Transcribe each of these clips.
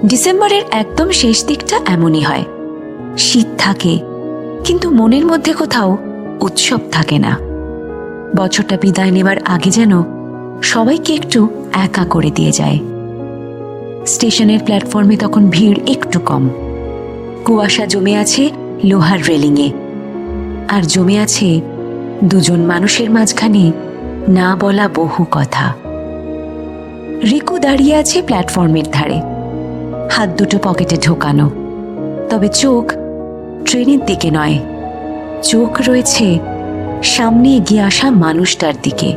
ডিসেম্বরের একদম শেষ দিকটা এমনই হয়। শীত থাকে, কিন্তু মনের মধ্যে কোথাও উৎসব থাকে না। বছরটা বিদায় নেবার আগে যেন সবাইকে একটু একা করে দিয়ে যায়। স্টেশনের প্ল্যাটফর্মে তখন ভিড় একটু কম। কুয়াশা জমে আছে লোহার রেলিংয়ে, আর জমে আছে দুজন মানুষের মাঝখানে না বলা বহু কথা। রিকু দাঁড়িয়ে আছে প্ল্যাটফর্মের ধারে, হাত দুটো পকেটে ঢোকানো, তবে চোখ ট্রেনের দিকে নয়, চোখ রয়েছে সামনে এগিয়ে আসা মানুষটার দিকে।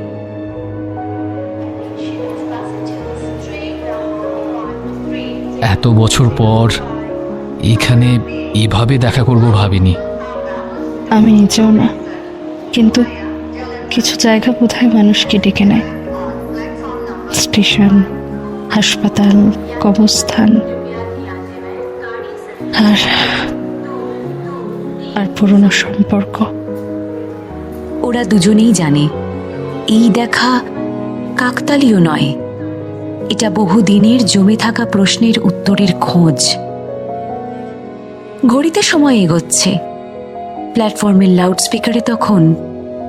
এত বছর পর এখানে এভাবে দেখা করব ভাবিনি। আমি নিজেও না, কিন্তু কিছু জায়গা বোধহয় মানুষকে ডেকে নেয়। স্টেশন, হাসপাতাল, কবরস্থান, আর পুরনো সম্পর্ক। ওরা দুজনেই জানে এই দেখা কাকতালীয় নয়, এটা বহুদিনের জমে থাকা প্রশ্নের উত্তরের খোঁজ। ঘড়িতে সময় এগোচ্ছে। প্ল্যাটফর্মের লাউডস্পিকারে তখন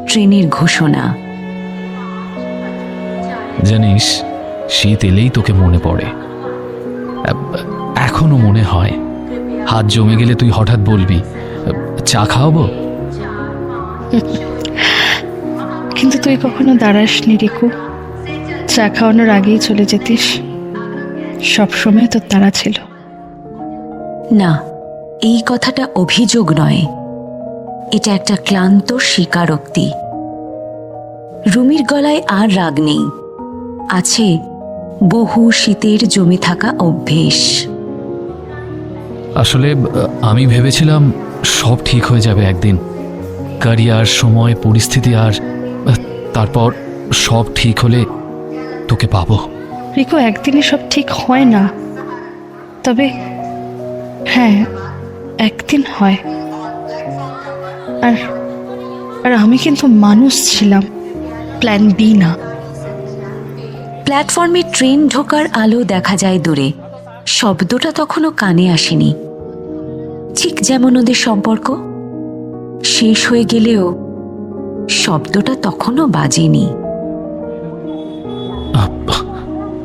ট্রেনের ঘোষণা। জানিস, শীত এলেই তোকে মনে পড়ে। এখনো মনে হয়। হাত জমে গেলে তুই হঠাৎ বলবি, চা খাওয়াবো? কিন্তু তুই কখনো দাঁড়াসনি রিকু। চা খাওয়ানোর আগেই চলে যেতিস। সবসময় তোর তাড়া ছিল। না, এই কথাটা অভিযোগ নয়, এটা একটা ক্লান্ত স্বীকারোক্তি। রুমির গলায় আর রাগ নেই, আছে বহু শীতের জমে থাকা অভ্যেস। আসলে আমি ভেবেছিলাম সব ঠিক হয়ে যাবে একদিন। ক্যারিয়ার, সময়, পরিস্থিতি, আর তারপর সব ঠিক হলে তোকে পাবো। রিকু, একদিনে সব ঠিক হয় না, তবে হ্যাঁ, একদিন হয়। আর আমি কিন্তু মানুষ ছিলাম, প্ল্যান বি না। প্ল্যাটফর্মে ট্রেন ঢোকার আলো দেখা যায় দূরে, শব্দটা তখনও কানে আসেনি। ঠিক যেমন ওদের সম্পর্ক শেষ হয়ে গেলেও শব্দটা তখনও বাজেনি।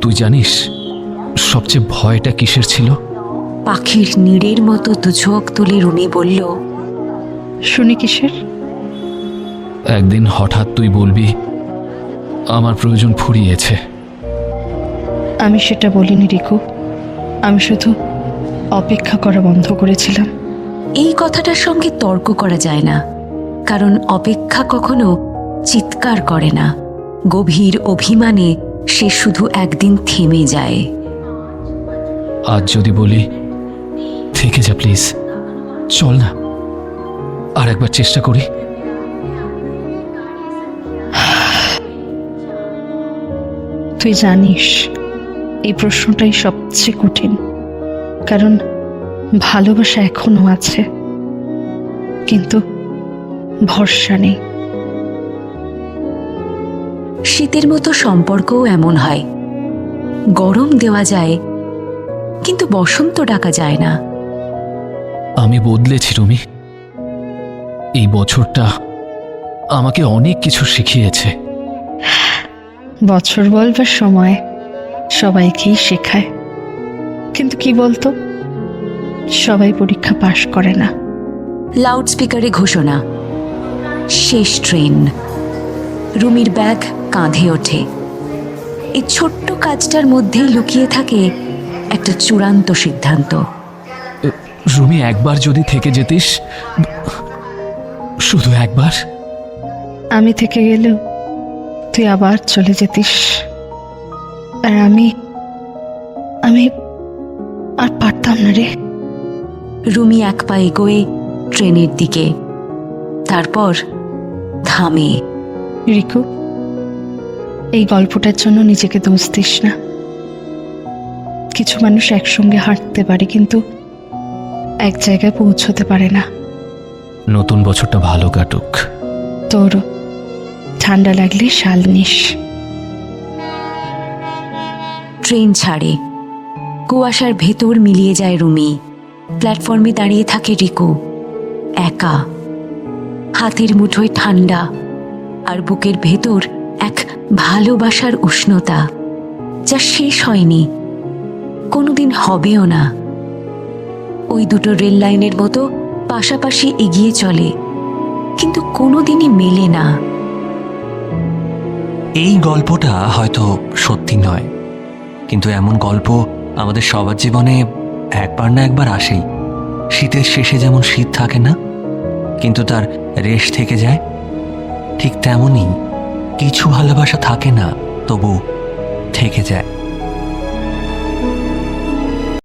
তুই জানিস সবচেয়ে ভয়টা কিসের ছিল? পাখির নীড়ের মতো দুচোখ তুলে রুমি বলল, শুনি কিসের? একদিন হঠাৎ তুই বলবি, আমার প্রয়োজন ফুরিয়েছে। আমি সেটা বলিনি রিকু, আমি শুধু অপেক্ষা করা বন্ধ করেছিলাম। এই কথাটার সঙ্গে তর্ক করা যায় না, কারণ অপেক্ষা কখনো চিৎকার করে না। গভীর অভিমানে সে শুধু একদিন থেমে যায়। আজ যদি বলি, থেকে যা প্লিজ, চল না আর একবার চেষ্টা করি। তুই জানিস এই প্রশ্নটাই সবচেয়ে কঠিন, কারণ ভালোবাসা এখনো আছে, কিন্তু ভরসা নেই। শীতের মতো সম্পর্কও এমন হয়, গরম দেওয়া যায় কিন্তু বসন্ত ডাকা যায় না। আমি বদলেছি রুমি। এই বছরটা আমাকে অনেক কিছু শিখিয়েছে। বছর বলবার সময় সবাইকেই শেখায়, কিন্তু কি বলতো, সবাই পরীক্ষা পাশ করে না। লাউডস্পিকারে ঘোষণা, শেষ ট্রেন। রুমির ব্যাগ কাঁধে ওঠে। এই ছোট্ট কাজটার মধ্যেই লুকিয়ে থাকে একটা চূড়ান্ত সিদ্ধান্ত। রুমি, একবার যদি থেকে যেতিস, শুধু একবার। আমি থেকে গেলেও তুই আবার চলে যেতিস, আর আমি আর পারতাম না রে। রুমি এক পা এগোয় ট্রেনের দিকে, তারপর থামে। রিকু, এই গল্পটার জন্য নিজেকে দোষ দিস না। কিছু মানুষ একসঙ্গে হাঁটতে পারে, কিন্তু এক জায়গায় পৌঁছতে পারে না। নতুন বছরটা ভালো কাটুক। তোরও। ঠান্ডা লাগলে শাল নিস। ট্রেন ছাড়ে। কুয়াশার ভেতর মিলিয়ে যায় রুমি। প্ল্যাটফর্মে দাঁড়িয়ে থাকে রিকু, একা, হাতের মুঠোয় ঠান্ডা, আর বুকের ভেতর এক ভালোবাসার উষ্ণতা যা শেষ হয়নি, কোনোদিন হবেও না। ওই দুটো রেল লাইনের মতো পাশাপাশি এগিয়ে চলে, কিন্তু কোনোদিনই মেলে না। এই গল্পটা হয়তো সত্যি নয়, কিন্তু এমন গল্প আমাদের সবার জীবনে একবার না একবার আসেই। শীতের শেষে যেমন শীত থাকে না, কিন্তু তার রেশ থেকে যায়, ঠিক তেমনই কিছু ভালোবাসা থাকে না, তবু থেকে যায়।